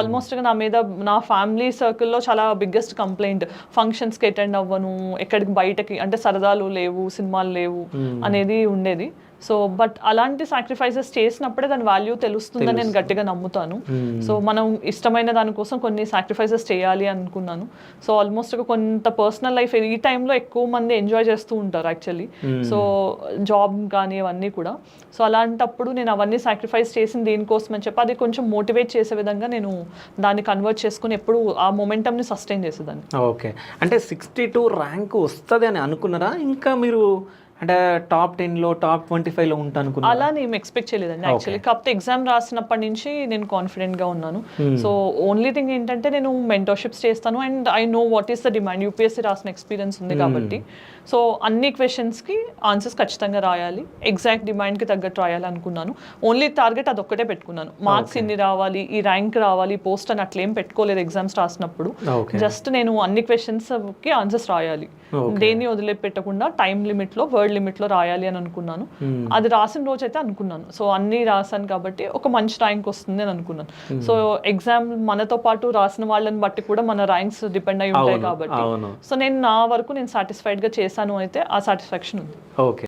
ఆల్మోస్ట్గా నా మీద నా ఫ్యామిలీ సర్కిల్లో చాలా బిగ్గెస్ట్ కంప్లైంట్, ఫంక్షన్స్కి అటెండ్ అవ్వను, ఎక్కడికి బయటకి అంటే సరదాలు లేవు, సినిమాలు లేవు అనేది ఉండేది. సో బట్ అలాంటి సాక్రిఫైసెస్ చేసినప్పుడే దాని వాల్యూ తెలుస్తుందని నేను గట్టిగా నమ్ముతాను. సో మనం ఇష్టమైన దానికోసం కొన్ని సాక్రిఫైసెస్ చేయాలి అనుకున్నాను. సో ఆల్మోస్ట్ కొంత పర్సనల్ లైఫ్ ఈ టైంలో ఎక్కువ మంది ఎంజాయ్ చేస్తూ ఉంటారు యాక్చువల్లీ. సో జాబ్ కానీ అవన్నీ కూడా. సో అలాంటప్పుడు నేను అవన్నీ సాక్రిఫైస్ చేసిన దీనికోసం అని చెప్పి అది కొంచెం మోటివేట్ చేసే విధంగా నేను దాన్ని కన్వర్ట్ చేసుకుని ఎప్పుడు ఆ మొమెంటమ్ని సస్టైన్ చేసేదాన్ని. ఓకే, అంటే 62 ర్యాంక్ వస్తుంది అని అనుకున్నారా? ఇంకా మీరు అంటే టాప్ 10లో టాప్ 25లో ఉంటా అనుకున్నా? అలా నేను ఎక్స్పెక్ట్ చేయలేదండి యాక్చువల్లీ. కాకపోతే ఎగ్జామ్ రాసినప్పటి నుంచి నేను కాన్ఫిడెంట్గా ఉన్నాను. సో ఓన్లీ థింగ్ ఏంటంటే నేను మెంటర్షిప్స్ చేస్తాను and I know what is the demand. UPSC రాసిన ఎక్స్పీరియన్స్ ఉంది కాబట్టి సో అన్ని క్వశ్చన్స్కి ఆన్సర్స్ ఖచ్చితంగా రాయాలి, ఎగ్జాక్ట్ డిమాండ్కి తగ్గట్టు రాయాలి అనుకున్నాను. ఓన్లీ టార్గెట్ అదొక్కటే పెట్టుకున్నాను, మార్క్స్ ఇన్ని రావాలి, ఈ ర్యాంక్ రావాలి, పోస్ట్ అని అట్లేం పెట్టుకోలేదు ఎగ్జామ్స్ రాసినప్పుడు. జస్ట్ నేను అన్ని క్వశ్చన్స్కి ఆన్సర్స్ రాయాలి, దేన్ని వదిలిపెట్టకుండా టైం లిమిట్లో, వర్డ్ లిమిట్లో రాయాలి అని అనుకున్నాను. అది రాసిన రోజు అయితే అనుకున్నాను సో అన్నీ రాశాను కాబట్టి ఒక మంచి ర్యాంక్ వస్తుంది అని అనుకున్నాను. సో ఎగ్జామ్ మనతో పాటు రాసిన వాళ్ళని బట్టి కూడా మన ర్యాంక్స్ డిపెండ్ అయి ఉంటాయి కాబట్టి సో నేను నా వరకు నేను సాటిస్ఫైడ్గా చేశాను అయితే ఆ సాటిస్ఫాక్షన్ ఉంది. ఓకే.